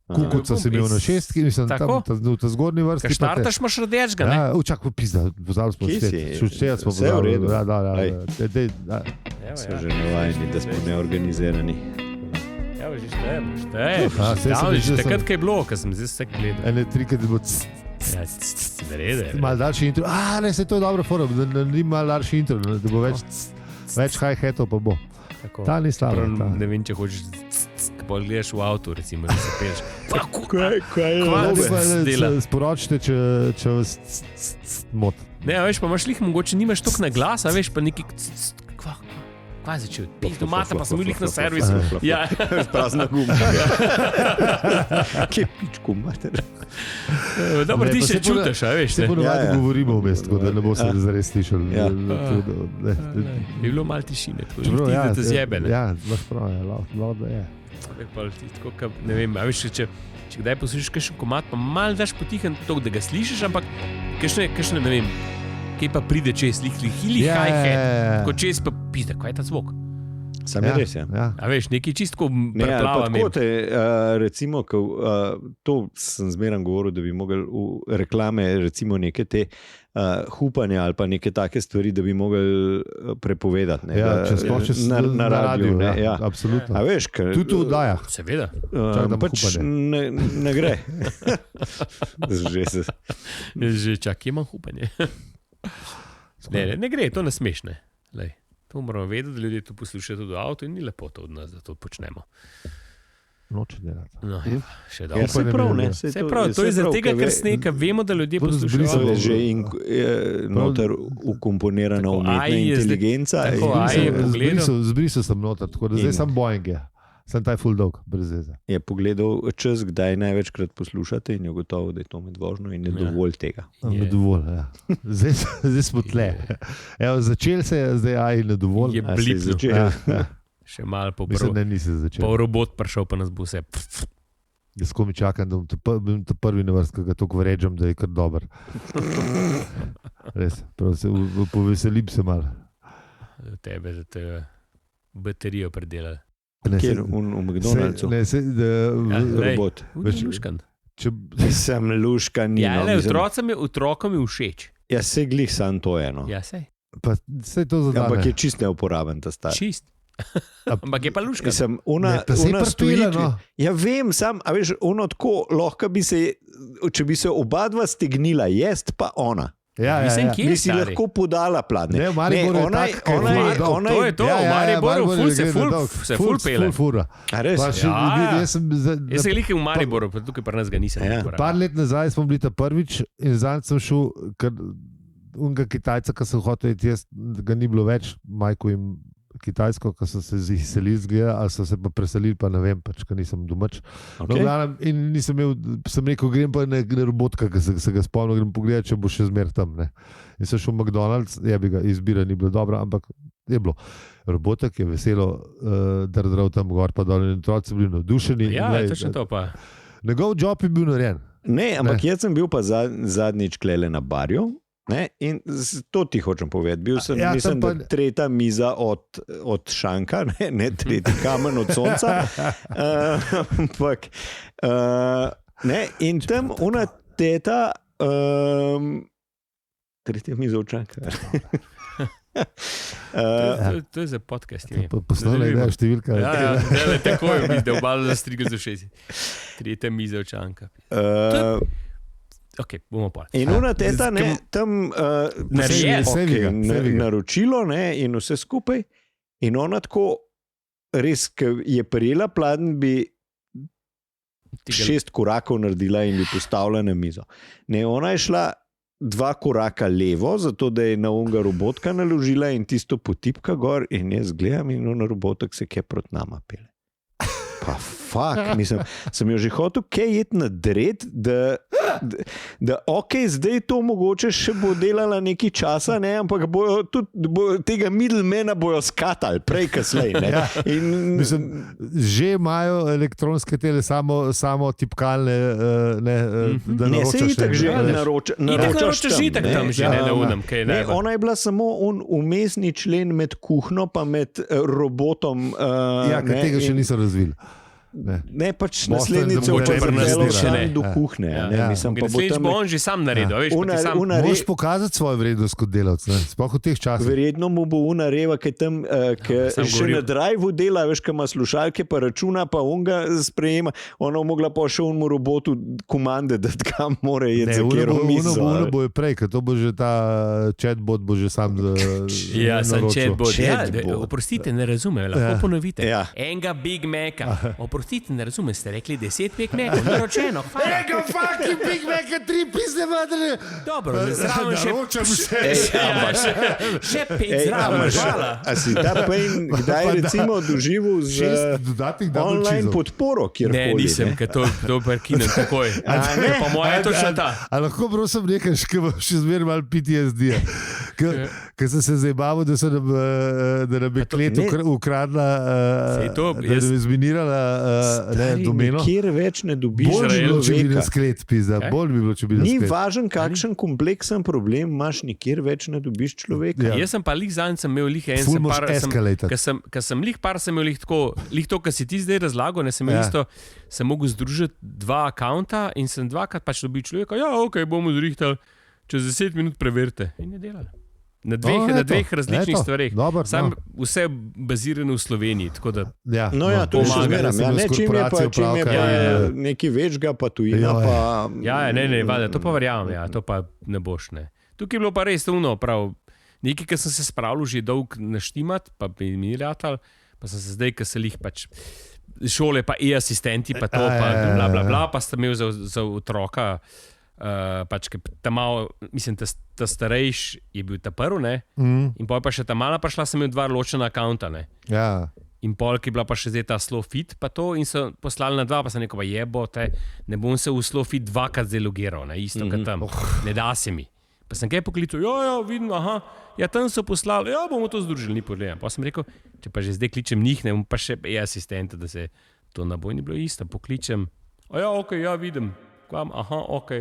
Kot sem imel na 6, mislim, tam v zgornji vrsti. Kaj štartaš, imaš rdečega, ne? Čakaj, pizda, pozabili smo Vse je v redu. Smo že navajeni, da smo neorganizirani. Ja, že šteješ. Takrat, kaj je bilo, ko sem zdaj vse gledal. Ene trikrat je bilo Vrede. Mal daljši intro. Ne, se to je dobro forum, da ni mal daljši intro, da bo več hi-hatov pa bo. Ta ni slabo. Ne vem, če hočeš, ko gledaš v avtu, recimo, da se peš. Kaj je sporočite, če vas mot. Ne, veš, pa imaš lih, mogoče nimaš toliko na glas, veš, pa neki kaj začel? Pih domata, pa sem bil lih na servisu. Ja. Prazna guma. Kje pičku, mater. Dobro, ti še čutiš, veš. Se ponovadi govorimo v mestu, da ne bo se zares slišal. Je bilo malo tišine, tako da te zjebe. Ja, imaš prav, da je. Ne vem, veš, če kdaj poslušaš kakšen komad, pa malo daš potihen toliko, da ga slišiš, ampak kakšne, ne vem, kaj pa pride čez, hi-hat, ko čez pa pizda, kaj je ta zvok? Sam je res, ja. A veš, nekaj čistko preplava me. Recimo, to sem zmeran govoril, da bi mogli v reklame, recimo neke te hupanje ali pa neke take stvari, da bi mogli prepovedati. Ne, na radiju. Ja, absolutno. A veš, ker... Tudi v oddajah. Seveda. Pač ne gre. Že čak, imam hupanje. Ne gre, to ne smeš, ne. To moramo vedeti, da ljudje to poslušajo tudi v avtu in ni lepo to od nas, da to počnemo. Noče delati. No, še dobro. Se prav, ne. Se prav, to je zaradi tega, ker sneka vemo, da ljudje poslušajo. Že noter ukomponirana umetna inteligenca. Zbrisal sem noter, tako da zdaj sem Boeing je. Sem taj full dog, brez veze. Je pogledal čas, kdaj največkrat poslušate in je gotovo, da je to med vožnjo in je dovolj tega. Je dovolj, ja. Zdaj smo tle. Evo, začel se je, zdaj aj ne dovolj. Je blipno. Ja. Še malo po Mislim, da nisi začel. Pa robot prišel, pa nas bo vse. Jaz komi čakam, da bom to prvi na vrst, ki ga toliko vređam, da je kar dober. Res, prav se poveselim se malo. Tebe, da te baterijo predelali. Kjer v McDonald'su? Robot. Luškan. Sem luškan. Ja, otrokom je všeč. Ja, se glih sam to eno. Ja, sej. Pa se to zadane. Ampak je čist neuporaben ta star. Čist. Ampak je pa luškan. Mislim, ona stoji. Ja, vem, sam, a veš, ono tako lahko bi se, če bi se oba dva stegnila, jest pa ona. Ja, bi si lahko podala pladne. Ne, v Mariboru je tak, to je to, v Mariboru se ful pele. A res? Jaz sem lihke v Mariboru, pa tukaj pa nas ga nisem. Par let nazaj smo bili ta prvič in zanj sem šel, ker unga Kitajca, ki sem hotel iti, jaz ga ni bilo več, majko in Kitajsko, ko so se izselili zgleda, ali so se pa preselili, pa ne vem, pač, ker nisem domač. Okay. In nisem imel, sem rekel, grem pa na robotka, ki se ga spomnil, grem pogledati, če bo še zmer tam. Ne. In sem šel v McDonald's, izbira ni bila dobra, ampak je bilo. Robotek je veselo drdral tam gor, pa dol in otroci bili navdušeni. Ja, točno to pa. Njegov job je bil narejen. Ne, ampak jaz sem bil pa zadnjič klele na barju. Ne? In to ti hočem povedati. Bil sem, mislim, da tretja miza od šanka, ne tretji kamen od sonca. Ampak, in tam ona teta, tretja miza od šanka. To je za podcast. Poslovna ideja številka. Ja, tako je, da obalo zastrigel za 6. Tretja miza od šanka. Ok, bomo pa. In ona teta, tam naročilo, in vse skupaj. In ona tako, res, ki je prijela pladen, bi 6 korakov naredila in bi postavila na mizo. Ne, ona je šla 2 koraka levo, zato da je na onga robotka naložila in tisto potipka gor in jaz gledam in ona robotek se kje proti nama pele. Pa fuck, mislim, sem jo že hotel kaj jeti na dred, da ok, zdaj to mogoče še bo delala nekaj časa, ne, ampak tega middlemana bojo skatali, prej kasneje. Ja, mislim, že imajo elektronske tele samo tipkalne, da naročaš. Ne, se itak že naročaš itak tam že, ne unem, kaj ne. Ona je bila samo umestni člen med kuhno pa med robotom. Ja, ker tega še niso razvili. Ne, pač Boston naslednice zamogoče v pripeljal pripeljal do Ja. kuhne. Ne, Ja. mislim, pa bo Naslednjič tam bo on že sam naredil, veš, pa ti sam. Moraš pokazati svojo vrednost kot delavec, sploh v teh časih. verjetno mu bo unareva, ki tam sam še govoril. na drive dela, veš, ki ima slušalke, pa računa, pa on ga sprejema. Ona mogla pa še onmu robotu komande, da kam mora Ne, jeti, za kjer mizo. Uno bo je prej, ker to bo že ta chatbot bo že sam Ja, sem naročil. chatbot. Ja, Chatbot. oprostite, ne razumem, lahko Ja. ponovite. Ja. Enega Big Maca. Oprostite, ne razumem, ste rekli 10 Big Macov, naročeno. hvala. Mega fucking Big Mac, 3 pizde madre. Dobro, zraven še Naročam se. še 5 zraven, hvala. A si ta pain kdaj recimo doživel z 6 dodatnih double online cheeseov. podporo, kjer Ne, nisem, ker to prekinem takoj. Pa moja je točno ta. A lahko prosim nekaj, še zmeraj malo PTSD. Ker sem se zabaval, da so nam, da nam je klet ne. ukradla, Sej to, da nam je zminirala domeno. Kjer več ne dobiš Bolj bi bilo, če bi človeka. nas klet, pizda. Kaj? Bolj bi bilo, če bi nas Ni klet. važen, kakšen kompleksen problem imaš, nikjer več ne dobiš človeka. Ja. Jaz sem pa lih zanj, sem imel lih en, Ful sem moraš par, escalated. ker sem lih par, sem imel lih tako, lih to, kar si ti zdaj razlagal, ne sem imel Ja. isto, sem mogel združiti 2 akaunta in sem 2krat pač dobil človeka, ja, ok, bomo zrihtali, čez 10 minut preverite. In je delal. Na dveh različnih stvareh. Sam vse bazirano v Sloveniji. Tako da, Ja, No, ja, to je še pomaga, zmeraj. Ja, ne, čim je pa, Ja. nekaj večga, pa tujina, Ja, ja. pa... ja, ne, valjda, to pa verjamem, ja, to pa ne boš. Ne. Tukaj je bilo pa res uno, prav. Nekaj, kar sem se spravil že dolg naštimat, pa bi mi ratal, pa sem se zdaj, ker se lih pač šole, pa e-asistenti, pa to, pa bla, bla, bla, pa sem imel za otroka. Pač, ta malo, mislim, ta starejši je bil ta prvi, ne? In pol pa še ta mala prišla, sem imel 2 ločena akaunta. Ja. In pol, ki je bila pa še zdaj ta slow fit, pa to, in so poslali na 2, pa sem rekel, pa jebote, ne bom se v slow fit 2krat zdaj logiral, ne? Isto kot tam, ne da se mi. Pa sem kaj poklical, ja, vidim, aha, ja, tam so poslali, ja, bomo to združili, ni problem. Pa sem rekel, če pa že zdaj kličem njih, ne bom pa še asistenta, da se to na boj ni bilo isto, pokličem, ja, ok, ja, vidim, kvam, aha, ok.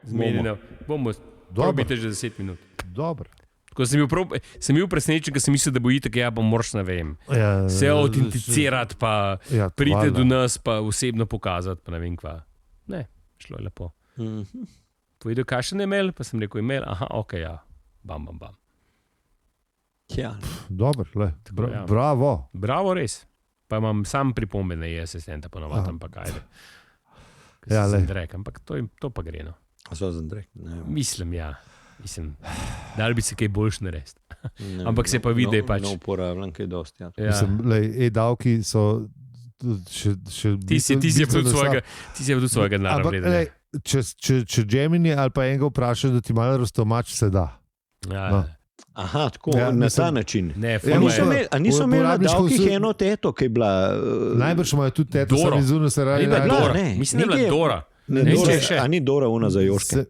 Zmenjeno, bomo, probite že 10 minut. Dobro. Tako sem bil presenečen, ker sem mislil, da bo itak, ja, bom moraš, ne vem, Ja, se autenticirati, pa Ja, priti valjda. do nas, pa osebno pokazati, pa ne vem kva. Ne, šlo je lepo. Povedal, kakšen je imel, pa sem rekel, imel, aha, ok, ja, bam. Ja. Dobro, ja. bravo. Bravo, res. Pa imam sam pripombe na asistenta, ponovadi, ampak ajde. Ja, Sem lej. drek, ampak to pa gre, no. So zandrek. Mislim, da bi se kaj boljš narediti. Ampak se pa vidi, da je pač- Ne uporabljam kaj dosti. Ja. Ja. Mislim, e-davki so še Ti si je tudi svojega denarja Ampak, vreden. lej, če Gemini ali pa enega vprašaš, da ti malo rastomač, se da. Ja, no. Aha, tako, Ja, na mislim- ta način. Ne, Ja, ful niso je. Niso imeli na uporabniško davkih vse- eno teto, ki je bila... Najbrž imajo tudi teto, Doro. sem izunil se radi. Ni bila najde- Dora. ne, Mislim, da je bila nekaj je- Dora. Ne, Ne, Dora, če še. a ni Dora una za Joške?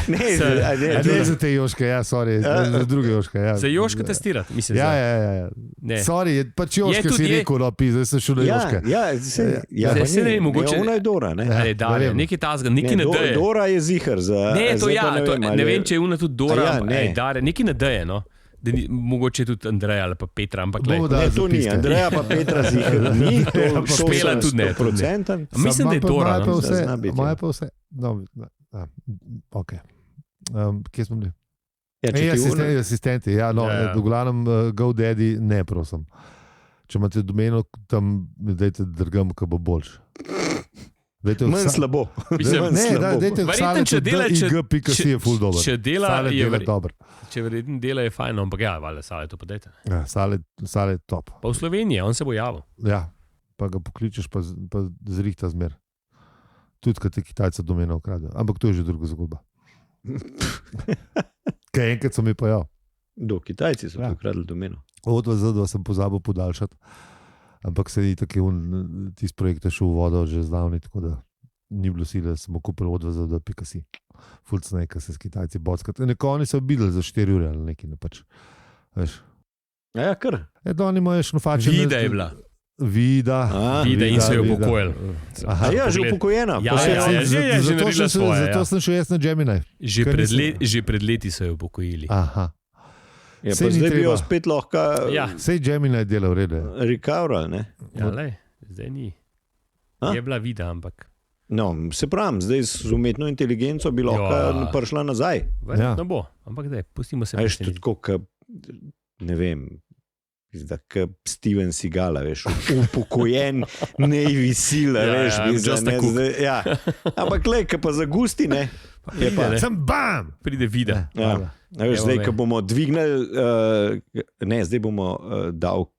Ne za te Joške, ja, sorry, za druge Joške. Ja. Za Joška testirati, mislim. Ja. Ne. Sorry, pač Joške tudi si je- rekel, no, zdaj sem šel na Joške. Zdaj se ne vem, mogoče- Ona je Dora, ne? Ali Darja, vem. nekaj tazga, nekaj ne daje. Dora je zihar za... Ne, to zdaj ja, pa ne vem, če je una tudi Dora, A ja, ampak, ne. Darja, nekaj ne daje, no. Da ni, mogoče tudi Andreja ali pa Petra, ampak Bomo glej. dali Ne, to ni, zapiske. Andreja pa Petra zihar ni, Ja, to pa Špela tudi ne, tudi ne. 100%. Mislim, da je Dora. Imajo pa No. vse, Zna biti, imajo ja. pa vse. No, ok. Kje smo bili? Ja, če ti una- Asistenti, ja, no, Ja, ja. v glavnem GoDaddy, ne, prosim. Če imate domeno, tam dajte drgam, ko bo boljš. Dajte Manj slabo. Mislim, Manj Ne, slabo. dajte Verjetno, če dela, ig.si je full dober. če dela, Sale je dela verjetno- dober. Če verjetno dela je fajn, ampak ja, valjda, sale to podajte. Ja, Sale je top. Pa v Sloveniji, on se bo javil. Ja, pa ga pokličeš, pa zrihta zmer. Tudi, kad te Kitajce domeno ukradejo. Ampak to je že druga zgodba. Kaj enkrat so mi pa ja. Do Kitajci so Ja. ukradli domeno. Od VZ2 sem pozabil podaljšati, ampak se je tako tisti projekt je šel v vodo že zdavni, tako da ni bilo sile, smo kupili od VZ2.si. Fulcnej, ki se s Kitajci bockati. Oni so videli za 4 ure ali nekaj, ne pač. Veš. Ja, kar. Oni imajo šnufače. Vida je bila. Vida. Vida in so jo upokojili. Aha, A ja, že pogled. upokojena. Ja, Pa se- ja, ja. že zato naredila svoje, zato ja. sem šel jaz na Gemini. Že Kaj pred, nisem- že pred leti so jo upokojili. Aha. Ja, Saj pa ni zdaj bi jo treba. spet lahko Ja. Sej Gemini dela v redu. recoveral, ne? Ja, lej, zdaj ni. A? Je bila vida, ampak No, se pravim, zdaj z umetno inteligenco bi lahko Ja. prišla nazaj. verjetno bo. Ampak zdaj, pustimo se Veš, tudi presenetiti. tako, ne vem, kot Steven Seagal, veš, upokojen, Navy Seal, Ja, veš, ja, pizda, just a ne, cook. zdaj, ja. Ampak le, ki pa zagusti, ne. Je pa, Ne. Sem bam! Pride vida. ja. A veš, Evo zdaj, me. ko bomo dvignili, ne, zdaj bomo davek.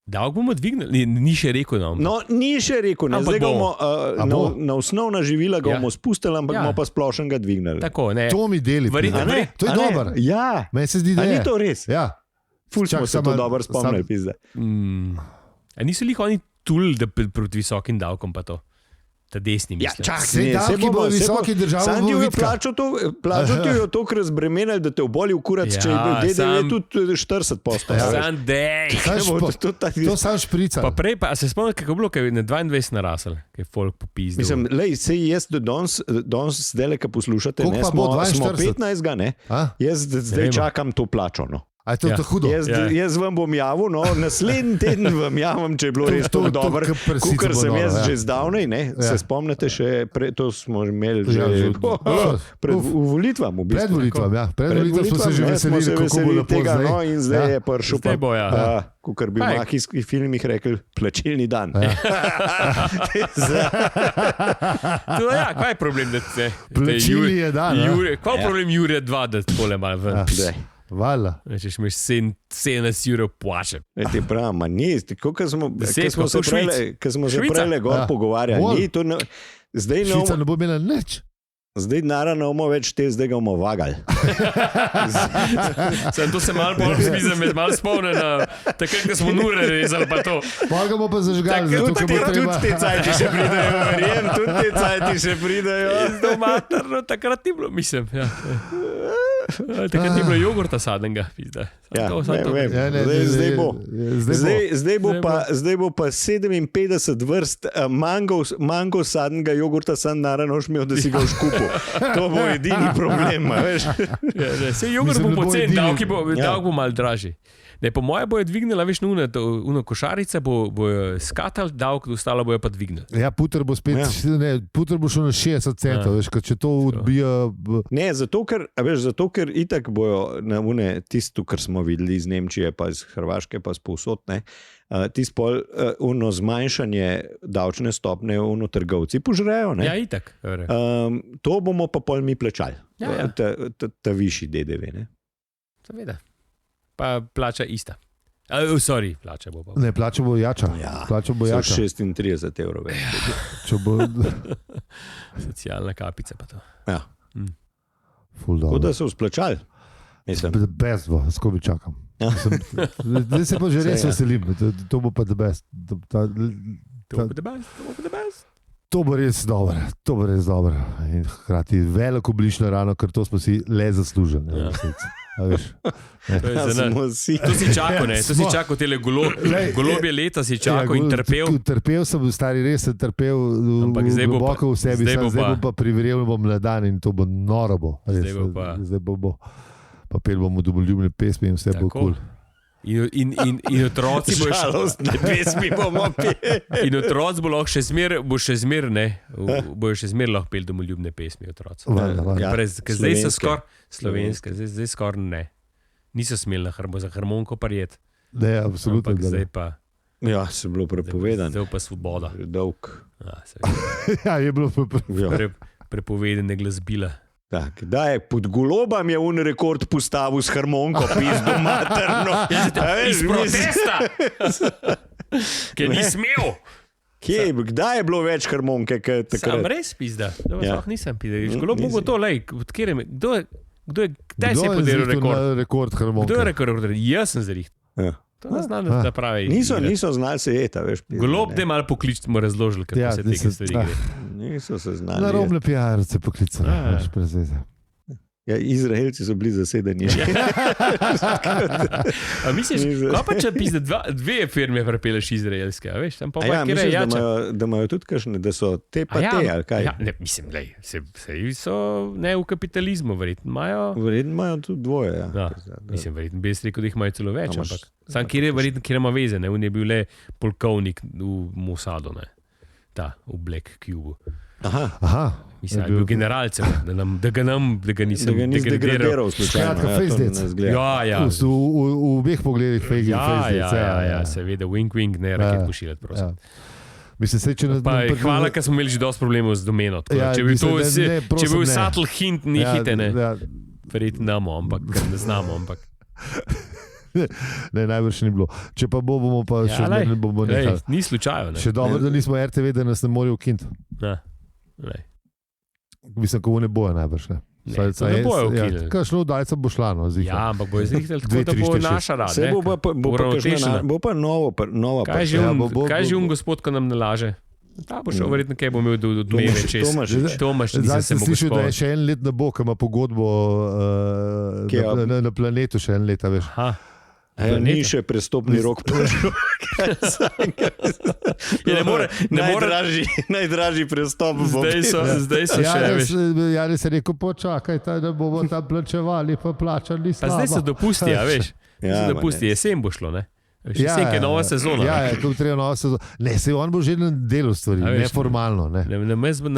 Davek bomo dvignili, ni še rekel nam. No, ni še rekel, ne, Ampak zdaj ga bomo A bo? na osnovna živila ga Ja. bomo spustili, ampak Ja. bomo pa splošnega dvignili. Tako, ne. To mi deli. Verjetno- A ne? To je A ne? dober. Ja, Meni se zdi, da a ni je. to res? Ja. Ful smo Čak, se to dobro spomnili, pizda. A niso lih oni tul, da proti visokim davkom pa to? Ta desni, Ja, mislim. čak, Saj ne, davki saj bomo- bodo saj visoki, bo- država Sam bo ti je vitka. plačal ti jo toliko razbremenili, da te oboli v kurac, če je bil Ja, DDV sam- tudi 40%. Ja, veš. Sam dej. Sam Ne bo špo- to ta- To sam šprica. Pa prej, pa a se spomnim, kako je bilo, kaj je na 22 narasel, kaj je folk popizdil. Mislim, lej, sej jaz do danes zdaj, ko poslušate, Koliko ne, pa bo, smo 42? 15, ne? A? Jaz zdaj vemo. čakam to plačo. No. A je to Ja. tako hudo? Jaz vam bom javil, no, naslednji teden vam javim, če je bilo res To- tako to- dobro. to prsico Kukor bo sem dalo, jaz ja. že zdavnej, ne? Ja. Se spomnite še, to smo imeli Ja, že že- pred Uf. volitvami. V bistvu. Pred volitvami, ja. Pred volitvami smo se že ne, smo veselili, se kako bo veselili lepo tega, zdaj. no, in zdaj Ja. je prišel Zdaj bo, ja. Kot bi v Kaj? makijskih filmih rekli, plačilni dan. Ja. Ja, kaj je problem, da se Plačilni je dan, ja. Kaj je problem Jurija 2, da tole malo ven? Ja. Daj. Vala. Rečeš, imaš 17 jurov plače. Ti pravi, ma ni, tako kot smo, Deset, ko smo kot v se Švica. prej gor Ja. pogovarjali. Bolj. Ni to ne- Zdaj ne Švica bomo- ne bo imela nič. zdaj denarja ne bomo več te, zdaj ga bomo vagali. Sem to se malo bolj spizem, me malo spomne na takrat, ko smo nure rezali pa to. Pa ga bomo pa zažgali, zato ker bo treba. Tudi te cajti še pridejo, verjem, tudi te cajti še pridejo. Zelo materno, takrat ni bilo, mislim. Ja. Takrat ni bilo jogurta sadnega, pizda. Ja, vem. Ja, ne, Zdaj bo. Zdaj bo. Zdaj bo pa 57 vrst mango sadnega jogurta, sam naravno šmel, da si ga škupil. To bo edini problem, a veš. Ja, se jogurt Mislim, bo da bo pocen, edini- davek bo malo dražji. Ne, po moje bojo dvignila, veš, uno košarice bo skatal, davek, ostalo bojo pa dvignili. Ja, puter bo spet, puter bo šel na 60 centov, veš, ker če to odbija. Ne, zato ker itak bojo na une tisto, kar smo videli iz Nemčije, pa iz Hrvaške, pa spovsod, ne. Tisto pol uno zmanjšanje davčne stopne uno trgovci požrejo, ne. Ja, itak. To bomo pa pol mi plačali. Ja, ja. Ta višji DDV, ne. Seveda. Pa plača ista. Sorry, plača bo pa. Ne, plača bo jača. Ja. Plača bo So jača. 36 evrov več. Če bo Socialna kapica pa to. Ja. ful Tako dobro. da so splačali. Mislim, Best bo, skobi čakam. Ja. Zdaj se pa že res Saj, ja. veselim, to bo pa the best. To bo the best, to bo the best. To bo res dobro, to bo res dobro. In hkrati veliko bližnjo rano, ker to smo si le zaslužili. Ne, Ja. v resnici. A veš? To je ja, za nas. smo si. To si čakal, ne? To si Smo. čakal tele Glej, golobje leta, si čakal in trpel. Trpel sem, stari res sem trpel, Ampak zdaj bo pa- globoko v sebi, zdaj bo zdaj pa- bom pa privrel, bom mladan in to bo noro. Bo, res, Zdaj bo pa- zdaj bo. Pa pel bomo domoljubne pesmi in vse bo Tako. kul. In otroci bojo še. Žalostne pesmi bomo peli. In otroci bo lahko še zmer, ne, bojo še zmer lahko pel domoljubne pesmi otroci. Valjda, valjda. Ja. Ker zdaj so slovenske. skoraj slovenske, zdaj skoraj ne. Niso smeli na za harmoniko parjet. Ne, absolutno. Ampak zdaj pa, Ja, se je bilo prepovedano. zdaj pa svoboda. Že dolg. Ja, seveda. Ja, je bilo pa Ja. Prepovedane glasbila. Tak, da je pod golobam je un rekord postavil s harmoniko, pizdo materno. A veš, Iz protesta! Ker ni smel! Kdaj je bilo več harmonike, kot Sam takrat? res pizda, da vas Ja. lahko nisem pizda. Kdo Nisi. bo to, lej, kdaj se je podelil rekord? Rekord harmonike. Kdo je rekord? Jaz sem zriht. Ja. To ne znam, da pravi. Niso znali se jeta, veš. pizda, Golob, ne. da je malo poklic, smo razložili, kako Ja, se da tega se- stvari ah. gre. Niso se znali. Na robne PR-ce poklicali, Ja. veš, brez veze. Ja, Izraelci so bili zasedeni. A misliš, kaj pa če pizde dve firme prepeleš izraelske, a veš? Tam pa Ja, kjer je misliš, jača. da imajo tudi kakšne, da so te pa te, ali kaj? Ja, ne, mislim, lej, se so ne v kapitalizmu, verjetno imajo. Verjetno imajo tudi dvoje. Ja. Ja, mislim, verjetno bi jaz rekel, da jih imajo celo več, A imaš- ampak sam kjer je verjetno, kjer ima veze, ne? On je bil le polkovnik v Mossadu, ne? Ta, v Black Cube. Aha. Mislim, da je bil generalcem, da ga nisem Da ga nisi degradiral slučajno. Skratka, ja, to fejzdec. ne zgleda. Ja, V obeh pogledih fake ja, seveda, wink, ne raket pošiljati, prosim. Ja. Mislim, se, če Pa, hvala, ker smo imeli že dosti problemov z domeno. Tako, Ja, če bi mislim, to, da ne, če prosim, bi bil ne. subtle hint, ni hite, ne. Ja, Verjetno namo, ampak ker ne znamo. Ampak. ne, najbrž ni bilo. Če pa bomo pa še lej, ne bomo lej, nehali. ni slučajno. Še dobro, da nismo RTV, da nas ne morajo ukiniti. Mislim, ko ne bojo najbrž. Ne. Ne, to ne bojo ukinili. Kakšno oddajca bo šla, no, zihar. Ja, ampak bo izrihtel tako, Dve, da tri, bo štiri, naša rada. Se bo pa nova Kaj že Ja, kaj že gospod, ko nam ne laže? Ta bo šel, verjetno, kaj bo imel do dneve čez. Tomaš, Zdaj nisem se sem mogel slišal, da je spomniti. še en let ne bo, ker ima pogodbo na planetu še en let, a veš. Aha. Ni še prestopni rok. Ja, ne more, Najdražji prestop bo. Zdaj so še, veš. Ja, res je rekel, počakaj, da bomo tam plačevali, pa plačali Pa slabo. zdaj se dopusti, a veš. Ja, Se dopusti, jesen bo šlo, ne? Veš, jesen, ki je nova sezona. Ja, ko treba nova sezona. Ne, se on bo že na delu stvari, A veš, neformalno. Ne.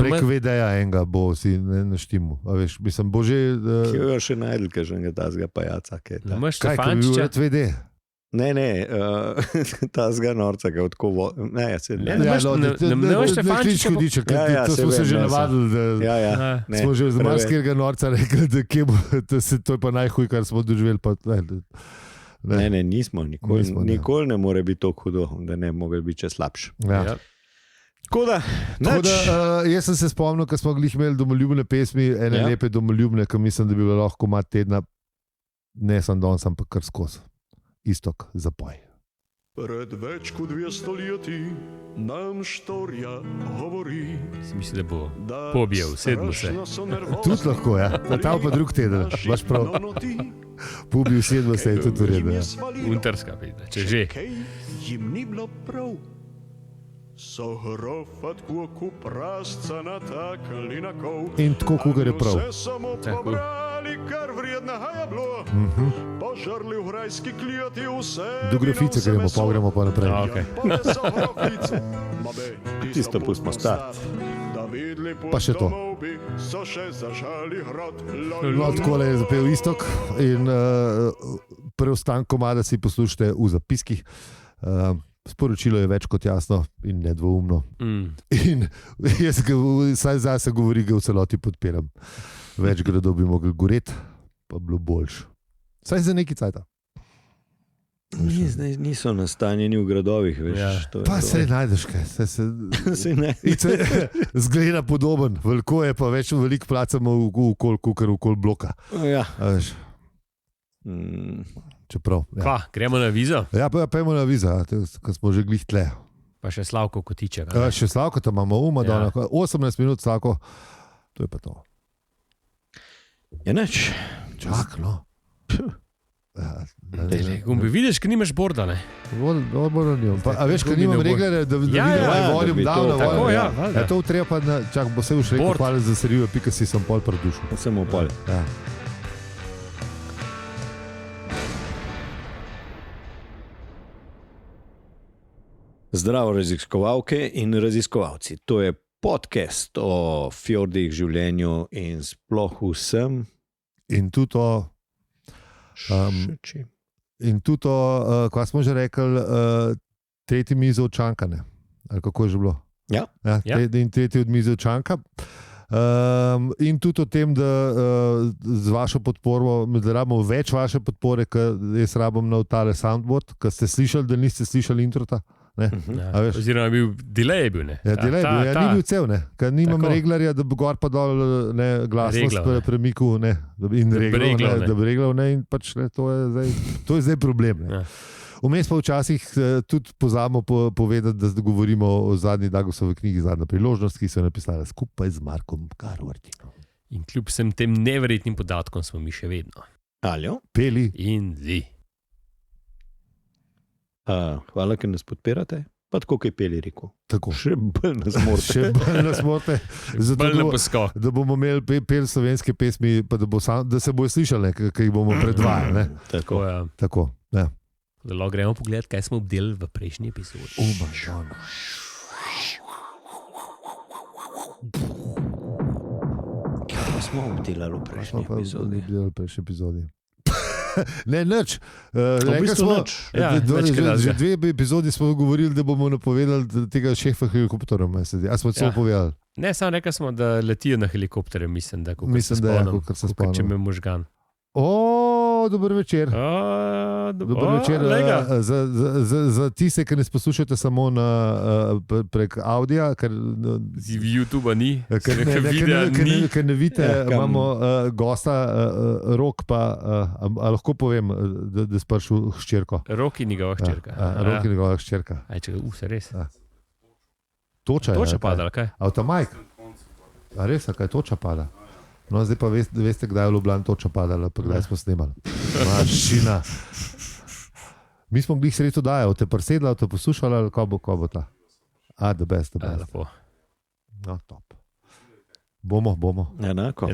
Prek VD-ja enega bo si na štimu. A veš, mislim, bo že... Ki jo še najdel, kaženega tazga pajaca. Ne Ne, imaš Kaj, ko bi bil Štefančiča? rad VD? tazga norca, ga odko... Ne, se Ne, ne. ne veš, Štefančiča pa- Ja, To se smo se vem, že ja, navadili, da... Ja, ja. Ne. Smo že z preveč. marskega norca rekli, da kje bo, to je pa najhuj, kar smo doživeli. Pa, Ne, nismo. Nikoli Nismo, ne. nikoli ne more biti tako hudo, da ne bi mogli biti še slabši. Ja. Ja. Tako da, Tako da, jaz sem se spomnil, ko smo glih imeli domoljubne pesmi, ene Ja. lepe domoljubne, ki mislim, da bi bilo lahko mat tedna, ne sem danes, ampak kar skozi. Istok, zapoj. Pred več kot 200 leti nam štorija govori, Si misli, da bo da pobijal, sedmo se. strašno so nervozni. Tudi lahko, ja. Ta pa drug teden, imaš prav. Pubil sedmo se je tudi v redu. Ja. Unterska, pejda, če že. Kaj jim ni bilo prav, so hrofat kuku prasca natakali na kol. In tako, kukar je prav. Vse samo Tako. pobrali, kar vredna je bilo. Požrli v rajski klijati vse. Do grofice gremo, pa gremo pa naprej. A, okej. Tisto pustimo stati. Pa še to. So še zažali hrot. No, tako je zapel Istok in preostanek komada si poslušajte v zapiskih. Sporočilo je več kot jasno in nedvoumno. In jaz ga, vsaj zase govori, ga v celoti podpiram. Več gradov bi mogli goreti, pa bilo boljš. Saj za neki cajta. Niso nastanjeni v gradovih, veš. Ja. To je Pa to. se najdeš kaj. Se ne. Zgleda podoben, veliko je pa več, veliko placamo v kol bloka. Ja. A veš, čeprav. Ja. Pa, gremo na vizo, Ja, pa pojmo na viza, ko smo že glih tle. pa še Slavko Kotiček. Še Slavko tam imamo, Ja. 18 minut Slavko, to je pa to. Je nič. Čak, no. Ja, Gumbi, vidiš, ker nimaš borda, ne? A veš, ker Gumbi nimam ne bo. reglerja, da vidim, Ja, ja, da da volim bi dal to- na Tako, volim. ja, valjda. Ja, to treba pa, čak, bo se už rekel, Bord. palec za serijo, pika si sem pol predušil. Samo pol. Ja. Zdravo, raziskovalke in raziskovalci. To je podcast o fjordih, življenju in sploh vsem. In tudi to, Še čim. kaj smo že rekli, tretji mizo Čankane. Ali kako je že bilo? Ja. Ja. In tretji od mize Čanka. In tudi o tem, da z vašo podporo, da rabimo več vaše podpore, ker jaz rabim na tale soundboard, ker ste slišali, da niste slišali introta. Ja. A veš? Oziroma, je bil delay, je bil, ne? Ja, delay bil, ja, ni bil cel, ne, ker nimam Tako. reglerja, da bi gor pa dol ne, glasnost Reglal, ne. premikal, ne, in Da bi reglal, reglal, ne, ne. da bi reglal, ne, in pač ne, to je zdaj problem. Ne. Ja. Vmes pa včasih tudi pozabimo povedati, da govorimo o zadnji Dagosovi knjigi Zadnja priložnost, ki so jo napisali skupaj z Markom Karvartinom. In kljub vsem tem neverjetnim podatkom smo mi še vedno. Aljo. Peli. In zi. Hvala, ker nas podpirate. Pa tako, kaj Peli rekel. Tako. Še bolj nas morate. Še bolj nas morate. Bolj na poskok. Da bomo imeli pel slovenske pesmi, pa da se bojo slišali, ki jih bomo predvajali. Ne? Tako. Tako, ja. Da lahko gremo pogledat, kaj smo obdelali v prejšnji epizodi. Kaj smo obdelali v prejšnji epizodi? Ne, nič. V bistvu nič. Ja, že 2 epizodi smo govorili, da bomo napovedali tega šefa helikopterja. A smo celo povedali? Ne, samo rekli smo, da letijo na helikopterje, mislim, da kar se spomnim. Če me možgan. Dober večer. Dober večer. Za tiste, ki ne poslušate samo prek audija, ker YouTube ni, ker ne vidite, imamo gosta, Rok pa, lahko povem, da sprašujem hčerko. Rok in njegova hčerka. Rok in njegova hčerka. Se res. Toča pada, kaj? Avtomajk. A res, kaj toča pada? No, zdaj pa veste, kdaj je v Ljubljani toča padala, pa kdaj smo snemali. Mašina. Mi smo bili sredo dajo, te presedla, te poslušala, ali ko bo ta? The best. Lepo. No, top. Bomo. Enako.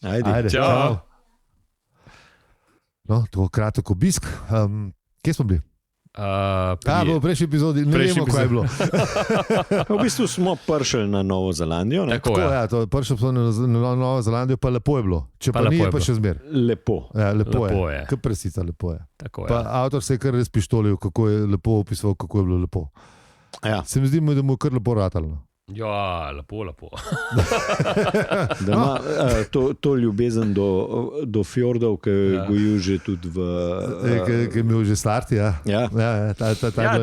Ajde. Čau. No, to kratek obisk. Kje smo bili? V prejšnji epizodi, ne vemo, kaj je bilo. V bistvu smo prišli na Novo Zelandijo. Tako, ja. Prišli smo na Novo Zelandijo, pa lepo je bilo. Če pa ni, pa še zmer. Lepo. Ja, lepo je. Kar presica, lepo je. Tako, pa avtor se je kar res pištolil, kako je lepo opisoval, kako je bilo lepo. Ja. Se mi zdi, da mu je kar lepo ratalno. Ja, lepo. Da ima to ljubezen do fjordov, ki jo goju že tudi v... Ki je imel že start, ja. Ja,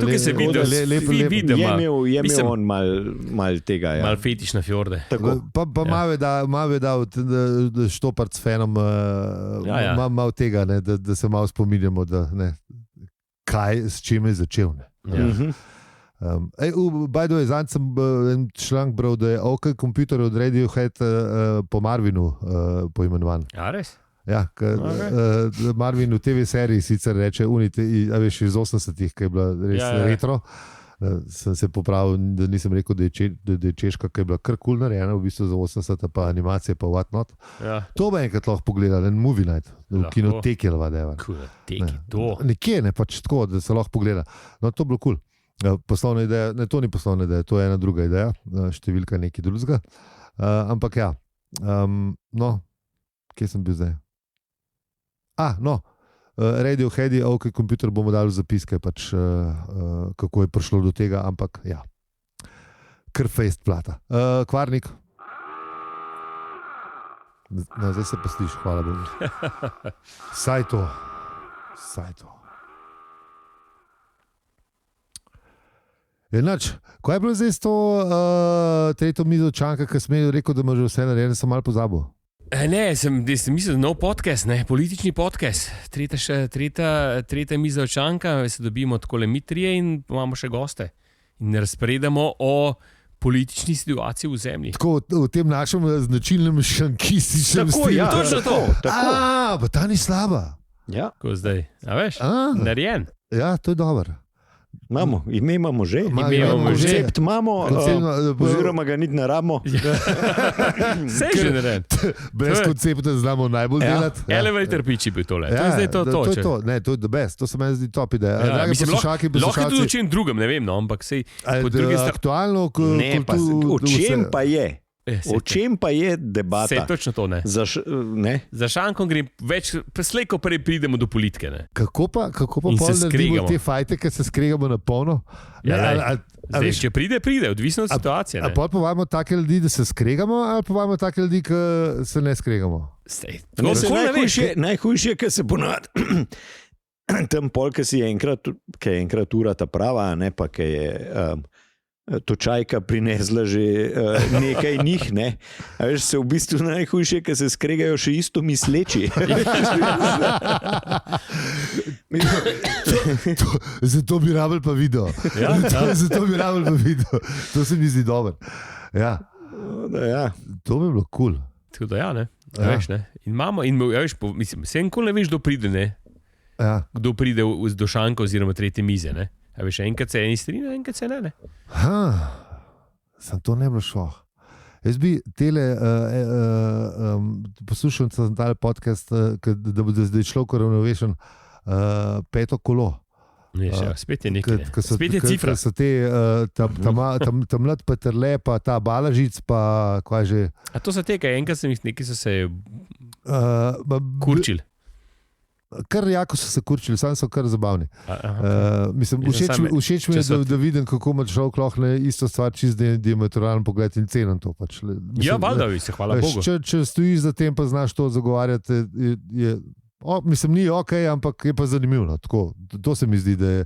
tukaj se vidi, je imel on mal tega. Ja. Mal fetiš na fjorde. Pa malo je dal štopart s fenom, malo tega, ne, da se malo spominjamo, s čim je začel. By the way, zanj sem en članek bral, da je OK Computer od Radiohead po Marvinu poimenovan. Ja, res? Ja, Marvin v TV seriji sicer reče veš, iz 80-ih, ki je bila res retro. Sem se popravil, da nisem rekel, da je češka, ki je bila kar cool narejena, v bistvu za 80, pa animacije, pa whatnot. Ja. To bi enkrat lahko pogledali, en movie night, v kinoteki ali vadeva. Nekje, ne, pač tako, da se lahko pogleda. No, to je bilo cool. Poslovna ideja, ne, to ni poslovna ideja, to je ena druga ideja, številka nekaj drugega. Ampak ja, no, kje sem bil zdaj? Radiohead je OK Computer, bomo dali zapiske, pač, kako je prišlo do tega, ampak ja, kar fejst plata. Kvarnik. No, zdaj se pa sliši, hvala Bogu. Saj to. Enač, ko je bilo zdaj s to tretjo mizo čanka, ki sem rekel, da ima že vse narejeno, sem malo pozabil. Ne, sem mislil, nov podcast, politični podcast. Tretja miza čanka, se dobimo takole mi trije in imamo še goste. In razpredamo o politični situaciji v zemlji. Tako, v tem našem značilnem šankističnem stilu. Ja, točno to. Pa ta ni slaba. Ja. Ko zdaj, a veš, narejen. Ja, to je dobro. Ime imamo že, koncept imamo, oziroma ga niti ne rabimo. Vse je že narejen. Brez koncepta znamo najbolj delati. Elevator pitch je bil tole. To je zdaj to. Ne, to je the best, to se meni zdi top ideja. Lahko je tudi o čem drugem, ne vem, ampak sej po drugi strani. Aktualno, o čem pa je? O čem pa je debata? Sej točno to, ne. Za šankom gre več, slejko prej pridemo do politike, ne. Kako pa naredimo te fajte, ki se skregamo na polno? Zdaj, če pride, odvisno od situacije. A pa povajamo take ljudi, da se skregamo, ali povajamo take ljudi, ki se ne skregamo? Najhujše je, ki se ponovadi tam pol, ki je enkrat ura ta prava, ne pa, ki je... Točajka prinesla že nekaj njih, ne? A veš, se v bistvu najhujše, ker se skregajo še isto misleči. Zato bi rabili pa video. Zato bi rabili pa video. To se mi zdi dobro. Ja. Ja. To bi bilo cool. Tako da, ja, ne. Ja. Veš, ne. In veš, mislim, vse nikoli ne veš, kdo pride, ne. Ja. Kdo pride do šanka oziroma tretje mize, ne. A veš, enkrat se eni strinja, enkrat se ne. Sem to ne bilo šlo. Jaz bi poslušal sem ta podcast, da bo zdaj šlo uravnovešen peto kolo. Spet je nekaj. Spet je cifra. So te, ta mlad Peterle, pa ta Balažic, pa kaj že. A to so te, kaj enkrat sem jih neki so se kurčili. Kar jako so se kurčili, sami so kar zabavni. Mislim, všeč mi je, da vidim, kako ima človek lahko na isto stvar čist diametralen pogled in cenim to. Pač. Mislim, ja, valjda, se hvala Bogu. Če stojiš za tem, pa znaš to zagovarjati, mislim, ni ok, ampak je pa zanimivo. Tako, to se mi zdi, da je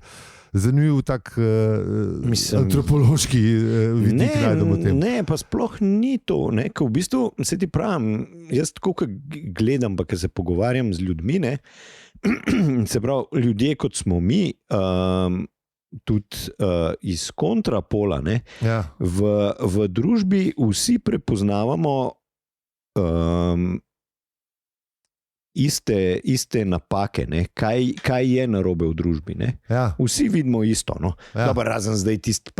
zanimiv tak antropološki vidik najdemo v tem. Ne, pa sploh ni to. Ne, v bistvu, se ti pravim, jaz tako, ko gledam, pa ko se pogovarjam z ljudmi, ne, se pravi, ljudje kot smo mi, tudi iz kontrapola, ne, ja. v družbi vsi prepoznavamo iste napake, ne? Kaj je narobe v družbi. Ja. Vsi vidimo isto. No? Ja. Dobar, razen zdaj tisti,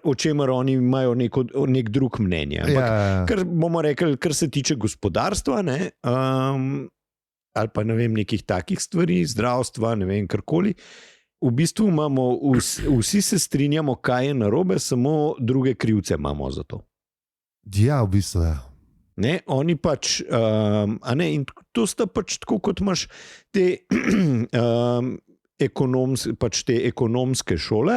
o čemer oni imajo nek drug mnenje. Ampak, kar bomo rekli, kar se tiče gospodarstva, ne? Ali pa ne vem, nekih takih stvari, zdravstva, ne vem, karkoli. V bistvu imamo, vsi se strinjamo, kaj je narobe, samo druge krivce imamo za to. Ja, v bistvu, ja. Ne, oni pač, in to sta pač tako, kot imaš te, te ekonomske šole,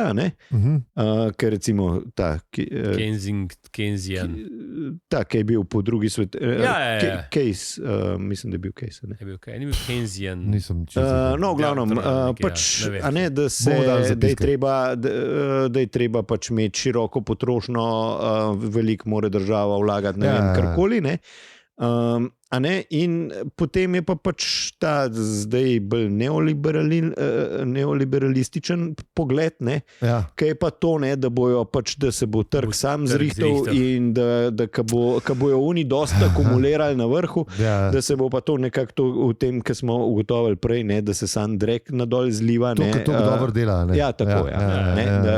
ker recimo ta Keynesian. Ta, ki je bil po drugi svet. Case, mislim, da je bil Case. Ni bil Keynesian. Nisem čisto. No, v glavnem, da je treba pač imeti široko potrošnjo, veliko mora država vlagati, ne vem, karkoli, ne. In potem je pa pač ta zdaj bolj neoliberalističen pogled, ki je pa to, da bojo pač, da se bo trg sam zrihtal in da ko bojo oni dosta akumulirali na vrhu, da se bo pa to nekako v tem, ki smo ugotovili prej, da se sam drek nadol zliva. To, ki to dobro dela. Ja, tako je.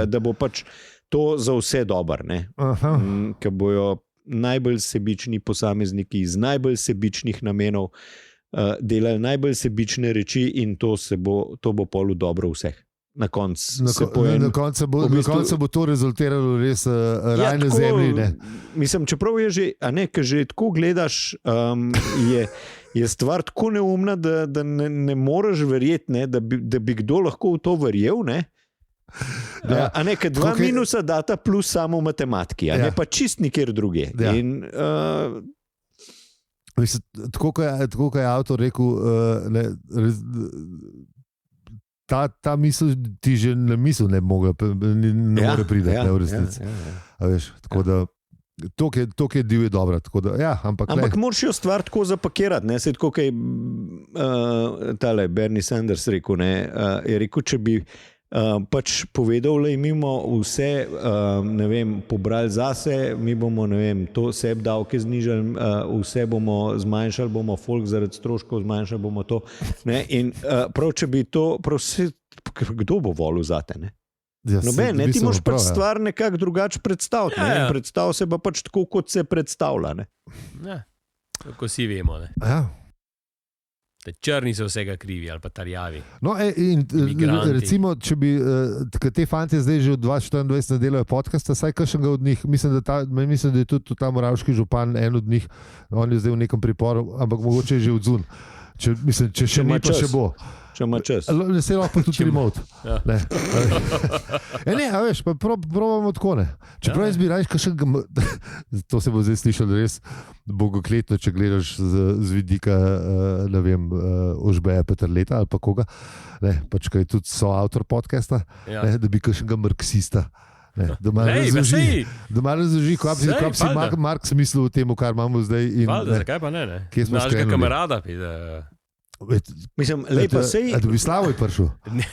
Da bo pač to za vse dobro, ki bojo najbolj sebični posamezniki iz najbolj sebičnih namenov delali najbolj sebične reči in to bo polu dobro vseh. Na koncu bo to rezultiralo res raj na zemlji. Ne? Mislim, čeprav je že, ker že tako gledaš, je stvar tako neumna, da ne moreš verjeti, da bi kdo lahko v to verjel, ne? Ker dva minusa data plus samo v matematiki, ne pa čist nikjer druge. Ja. Tako kot je avtor rekel, ta misel ti že na misel ne more priti v resnici. Tako da to, ki je divje dobro. Ampak moraš jo stvar tako zapakirati. Se tako, kaj tale Bernie Sanders rekel, je rekel, če bi pač povedal, da imamo vse, ne vem, pobrali zase, mi bomo, ne vem, to sebi davke znižali, vse bomo zmanjšali, bomo folk zaradi stroškov zmanjšali, bomo to. In prav, če bi to, kdo bo volil zate, ne? Noben, ti moraš pač stvar nekako drugače predstaviti. Predstav se pa pač tako, kot se predstavlja. Ja, tako si vemo, ne? Ja. Črni so vsega krivi ali pa tarjavi. No, recimo, če bi te fante zdaj že od 2024 delajo podcasta, saj kakšnega od njih, mislim, da je tudi ta moravški župan en od njih, on je zdaj v nekem priporu, ampak mogoče je že odzun. Če še ni, pa še bo. Če ima čas. Se lahko tudi remote. Ja. Veš, pa probamo tako, ne. Čeprav jaz bi raje kakšnega, to se bo zdaj slišalo res bogokletno, če gledaš z vidika, ne vem, Ožbeja Peterleta ali pa koga, pač kaj tudi soavtor podcasta, da bi kakšnega marksista. Da malo razloži, kaj si Marks mislil o tem, kar imamo zdaj. Valda, zakaj pa ne? Našega kamarada. Mislim, lepa sej. A da bi Slavoj prišel? Ne,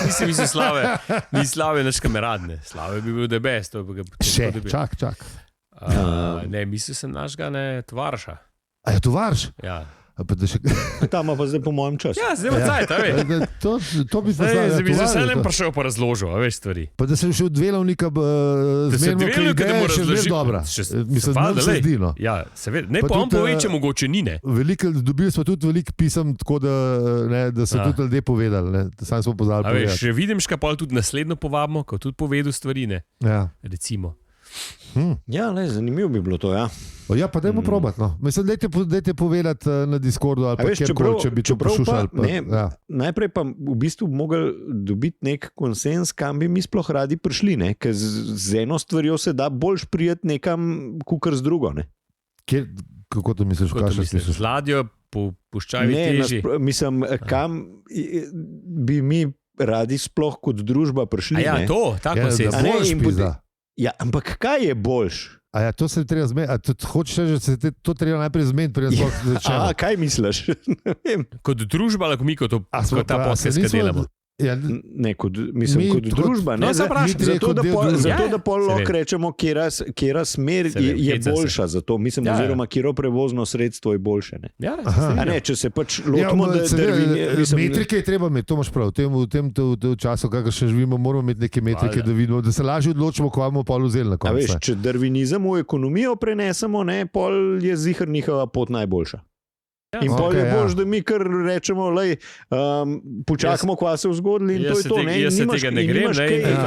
nisem mislil Slave. Ni Slave naš kamerad, ne. Slave bi bil the best. Čak. Ne, mislil sem našega tovariša. A je to varš? Ja. Tam pa zdaj po mojem času. Ja, zdaj ima cajt, veš. To bi pa Zdaj bi z tovaril, veseljem to. prišel pa razložil, a veš stvari. Pa da sem še od delovnika zmerno, ker ideja je še zmer dobra. Mislim, da se zdi, no. Ja, seveda. Ne Pa pa on tudi, pove, če mogoče ni, ne. Dobili smo tudi veliko pisem, tako da, da so tudi ljudje povedali. Ne. Sam smo pozvali A veš, povedati. že vidim, škapol tudi naslednjo povabimo, ko tudi povedal stvari, ne. Ja. Recimo. Ja, zanimivo bi bilo to, ja. Ja, pa dajmo probati. No. Mislim, dajte povedati na Discordu ali pa kjerkoli, če bi to poslušali. Najprej pa v bistvu mogli dobiti nek konsens, kam bi mi sploh radi prišli, ne? Ker z eno stvarjo se da boljš prijeti nekam, kukar z drugo. Ne? Kako to misliš? Z ladjo po puščavi teži. Mislim, kam bi mi radi sploh kot družba prišli. A ja, ne? to, ta konsens. Ja, ampak kaj je boljš? A ja, to se treba zmeniti. Hočeš reči, da se to treba najprej zmeniti, preden sploh začnemo. Kaj misliš? Kot družba, lahko mi kot ta podcast delamo. Ja, ne, kot družba. Ne, zato, da pol lahko rečemo, kjera smer je boljša za to. Mislim, oziroma, kjero prevozno sredstvo je boljše. Ne? Ja, ne, če se pač lotimo, metrike je treba imeti, to imaš prav. V tem času, kakor še živimo, moramo imeti neke metrike, da vidimo, da se lažje odločimo, ko bomo pol vzeli na koncu. Če darvinizem v ekonomijo prenesemo, ne, pol je ziher njihova pot najboljša. Ja, in pol je bož, da mi kar rečemo, počakamo, kva se v zgodili in to je to. Jaz se tega ne grem.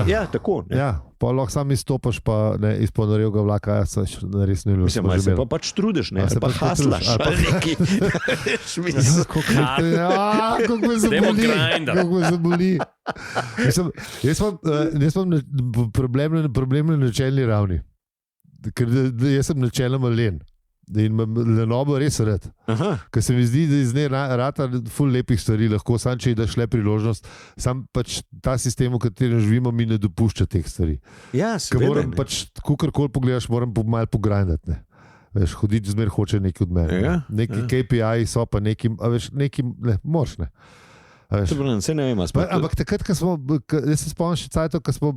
Ja, tako. Ja, pa lahko sam izstopaš, pa izpod norevega vlaka, ja, se res ne ljubim. Mislim, se pa pač trudiš, ne, se pa haslaš. Kako me zaboli. Kako me zaboli. Jaz imam problem na načelni ravni, ker jaz sem načeloma len. In imam lenobo res rad. Ker se mi zdi, da iz nje rata ful lepih stvari, lahko sam, če ji daš le priložnost, sam pač ta sistem, v katerem živimo, mi ne dopušča teh stvari. Ja, ker moram pač, kakorkoli pogledaš, moram malo pogrindati. Veš, hoditi zmer hoče nekaj od mene. Ja, neki KPI so pa nekim, a veš, nekim, ne, moraš ne. Se ne vem, ampak takrat, jaz se spomnim še cajto, ko smo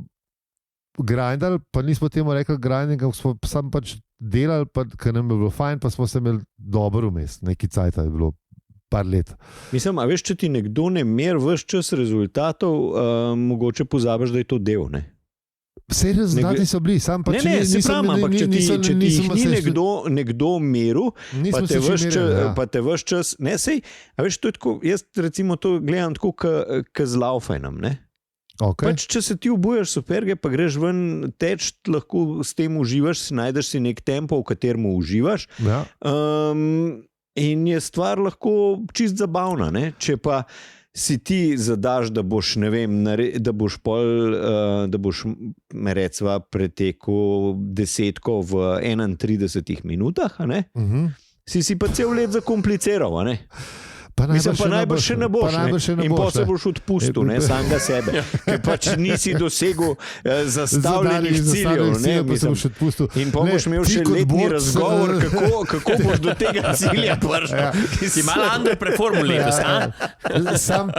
grindali, pa nismo temu rekli grinding, smo sam pač delali, ker nam je bilo fajn, pa smo se imeli dobro vmes, neki cajta je bilo par let. Mislim, a veš, če ti nekdo ne mer ves čas rezultatov, mogoče pozabiš, da je to del, ne? Vse rezultati so bili, sam pač ampak če ti jih ni nekdo meril, pa te ves čas, ne, sej, a veš, to je tako, jaz recimo to gledam tako, k z laufajnom, ne? Okay. Pač, če se ti obujaš superge, pa greš ven teč, lahko s tem uživaš, najdeš si nek tempo, v katerem uživaš. Ja. In je stvar lahko čist zabavna. Ne? Če pa si ti zadaš, da boš, ne vem, da boš recimo pretekel 10 v 31 minutah, a ne? Si pa cel let zakompliciral, a ne? Mislim, pa najbrž še ne boš. In pa se boš odpustil, ne, samega sebe. Ker pač nisi dosegel zastavljenih ciljev. In pa boš imel še letni razgovor, kako boš do tega cilja prišel. Si malo Andrej preformuliral. Sam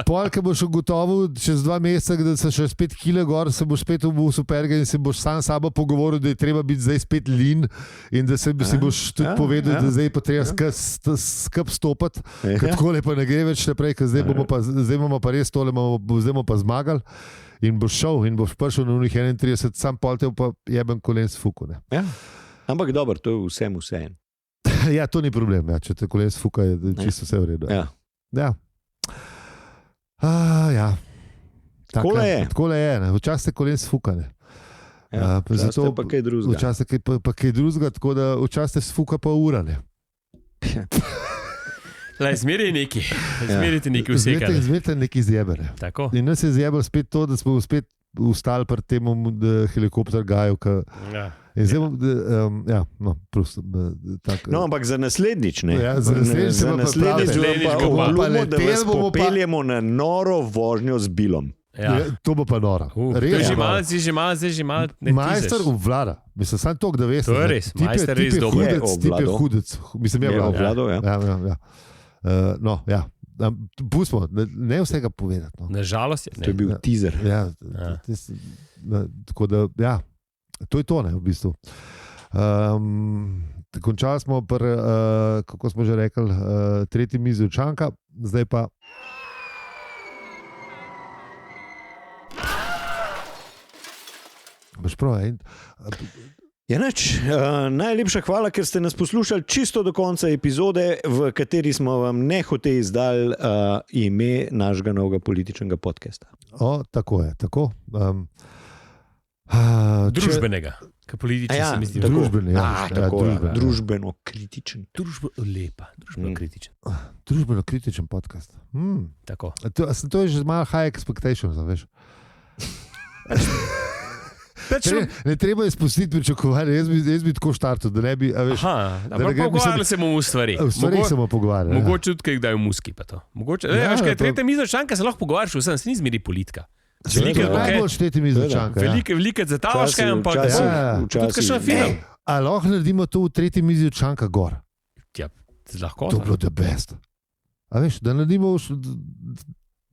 pol, ki boš ugotovil čez 2 meseca, da se še spet kile gor, se boš spet v superge in se boš sam sabo pogovoril, da je treba biti zdaj spet lean in da si boš tudi povedal, da zdaj pa treba skup stopati. Ker tako lepo ne gre več naprej, ker zdaj bomo pa res tole, zdaj bomo pa zmagali in boš šel in boš prišel na unih 31, sam pol te pa jebem kolen s fuku. Ja. Ampak dobro, to je vsem. Ja, to ni problem, ja. Če te kolen s fuka, je čisto vse v redu. Ja. Ja. Ja. Takole je, ne. Včasih te kolen s fuka, ne. Ja, včasih pa kaj drugega. Včasih pa kaj drugega, tako da včasih te s fuka pa ura, ne. Zmeri je neki, zmerite neki vsega. Zmerite neki zjebere. In nas je zjebel spet to, da smo spet ustali pred tem helikopter gaju. Ja. Ampak za naslednjič, ne? Ja, za naslednjič bomo da vas popeljemo na noro vožnjo z bilom. Ja. To bo pa noro. Že malo majster obvlada. Mislim, samo to, da veste. To je res, majster res dober. Tip je hudec. Mislim, je obvladal, ja. No, ja. Pustimo, ne vsega povedati. No. Nažalost je. To je bil teaser. Ja. Tako da, ja, to je to, ne, v bistvu. Končali smo pri, kako smo že rekli, tretji mizi Učanka, zdaj pa. Boš prav, Ja, najlepša hvala, ker ste nas poslušali čisto do konca epizode, v kateri smo vam nehote izdali ime našega novega političnega podcasta. Tako je. Tako. Družbenega. Kaj politični se mi zdi. Družbeno kritičen. Družbeno kritičen. Družbeno kritičen podcast. Tako. To je že malo high expectations, veš. Ne treba je spustiti pričakovanja, jaz bi tako štartil, da ne bi, veš. Pogovarjali se bomo v stvari. V stvari se bomo pogovarjali. Mogoče tudi kaj kdaj v muski pa to. Mogoče, veš kaj, tretja miza Čanka se lahko pogovarjaš, vsem se ni zmeri politika. Najbolj šteti miza Čanka. Velike zatavaške, ampak tudi kakšen film. A lahko naredimo to v tretji mizi Čanka gor? Ja, lahko. To bi bilo the best. A veš, da naredimo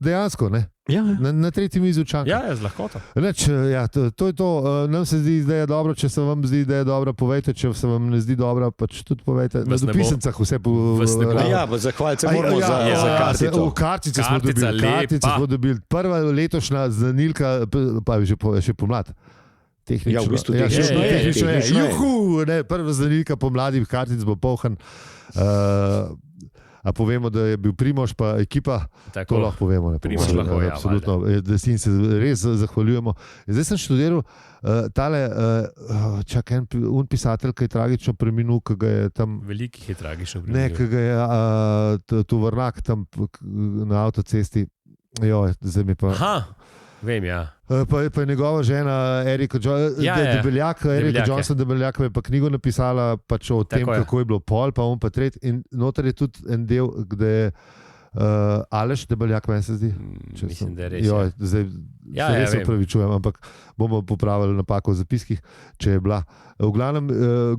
dejansko, ne? Ja. Na tretji mizi Čanka. Ja, z lahkoto. To je to. Nam se zdi, da je dobro, če se vam zdi, da je dobro, povejte, če se vam ne zdi dobro, pač tudi povejte. Na dopisnicah vse zahvalce moramo za kartico. Kartice smo dobili. Prva letošnja zanilka, pa je že pomlad. Ja, v bistvu tehnično je. Prva zanilka pomladih kartic bo polhan. A povemo, da je bil Primož pa ekipa, tako, to lahko povemo. Primož lahko, ja. Absolutno, da si se res zahvaljujemo. Zdaj sem študiral un pisatelj, ki je tragično preminul, ki ga je tam... Velikih je tragično preminul. Ne, ki ga je tovornjak tam na avtocesti. Zdaj mi pa... Vem, ja. Pa je njegova žena Erika Johnson Debeljak je pa knjigo napisala pač o tem, kako je bilo pol, pa on pa tret. In noter je tudi en del, kde je Aleš Debeljak, meni se zdi. Mislim, da je res. Zdaj se res opravičujem, ampak bomo popravili napako v zapiskih, če je bila. V glavnem,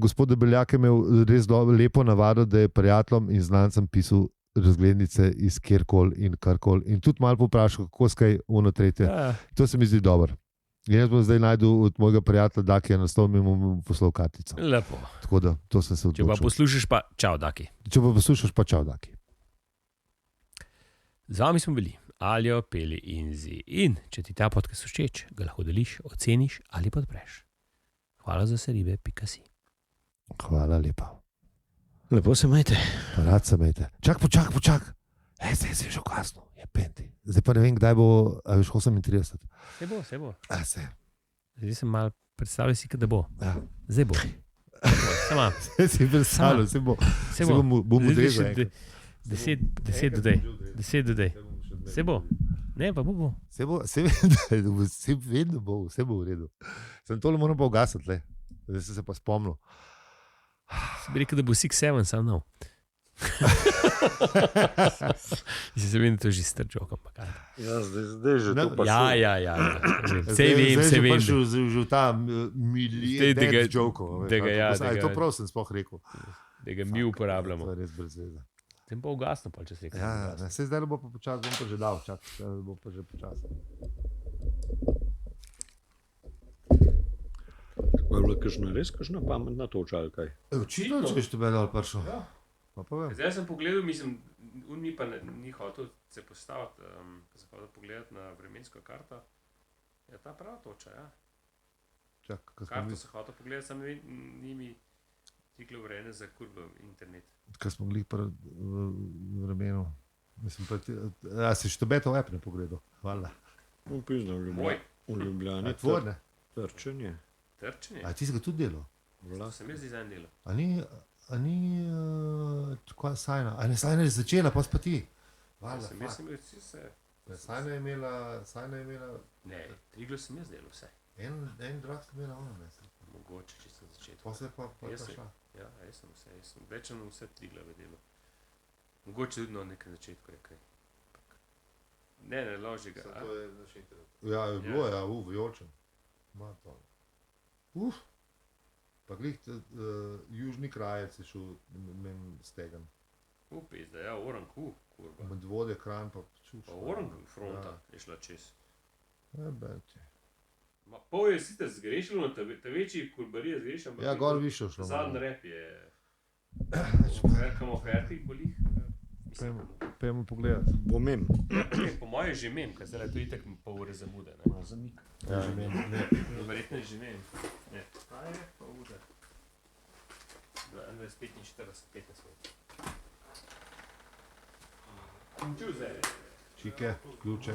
gospod Debeljak je imel res lepo navado, da je prijateljem in znancem pisal razglednice iz kjerkoli in karkoli. In tudi malo poprašal, kako skaj ono tretje. Ja. To se mi zdi dobro. In jaz bom zdaj najdel od mojega prijatelja Dakija naslov in mu poslal kartico. Lepo. Tako da, to sem se odločil. Če pa poslušaš pa, čau Daki. Z vami smo bili Aljo, Peli in Zi. In če ti ta podcast všeč, ga lahko deliš, oceniš ali podpreš. Hvala za seribe.si. Hvala lepa. Lepo se majte. Rad se majte. Počak. Zdaj si že kasno, je penti. Zdaj pa ne vem, kdaj bo, a veš 38. Se bo. Zdaj sem malo predstavljal si, da bo. Ja. Zdaj bo. Sama. Zdaj si predstavljal, se bo. Se bo odrezal. 10 do dej. Se bo. Ne, pa bo. Se vedno bo, vse bo v redu. Sem tole moram pa ugasati, zdaj sem se pa spomnil. Si bi rekel, da bo 6-7, sam nov. Mislim, se vem, da to je že star joke, ampak kaj. Ja, zdaj že to pa šlo. Ja. Vse vem. Zdaj je že v ta milijon dead joke. To prav sem sploh rekel. Da ga mi uporabljamo. To je res brez veze. Tem pa ugasno, pa če se rekel. Ja, se zdaj bo pa počas, bom pa že dal, bo pa že počas. Je bila kakšna pametna toča ali kaj? Očitno, če je tebe dal pršo. Ja. Zdaj sem pogledal, mislim, on mi pa ni hotel se postaviti, pa sem hotel pogledati na vremensko karto. Je ta prava toča, ja. Karto sem hotel pogledati, sam ni mi ciklo vreme za kurbo internet. Kaj smo bili pri vremenu? Mislim pa, si Štebetov app ne pogledal? Hvala. Upisno v Ljubljani. Tvorne? Trčenje. A ti si ga tudi delal? Sem jaz dizajn delal. A ni Sajna? A ne Sajna je začela, pa si pa ti? Sem jaz imel vsi se... Sajna je imela... Ne, Triglav sem jaz delal vse. En drag sem imela ona, ne? Mogoče, če sem začetil. Pa se pa šla. Ja, jaz sem vse. Večino vse Triglave delal. Mogoče tudi na nekem začetku je kaj. Ne, loži ga. To je naš internet. Ja, je bilo, v Jolčem. Pa glih južni krajec je šel stegan. Pizda, ja, Orang, kurba. Medvode, Kranj pa čuš. Pa Orang fronta je šla čez. Ja, beče. Pol je sicer zgrešilo, ta večji kurbarije zgrešil, ampak Ja, gor višjo šlo. zadnji rep je. Kamo fertik bolih. Pejmo pogledat. Pomem. Po moje že imem, ker zdaj to itak pol ure zamude. Ne? Zamik. Ja, ne. Verjetno že imem. Ne, kaj je pol ure? 22:45, 15 minut. Čuj zdaj. Čike, ključe.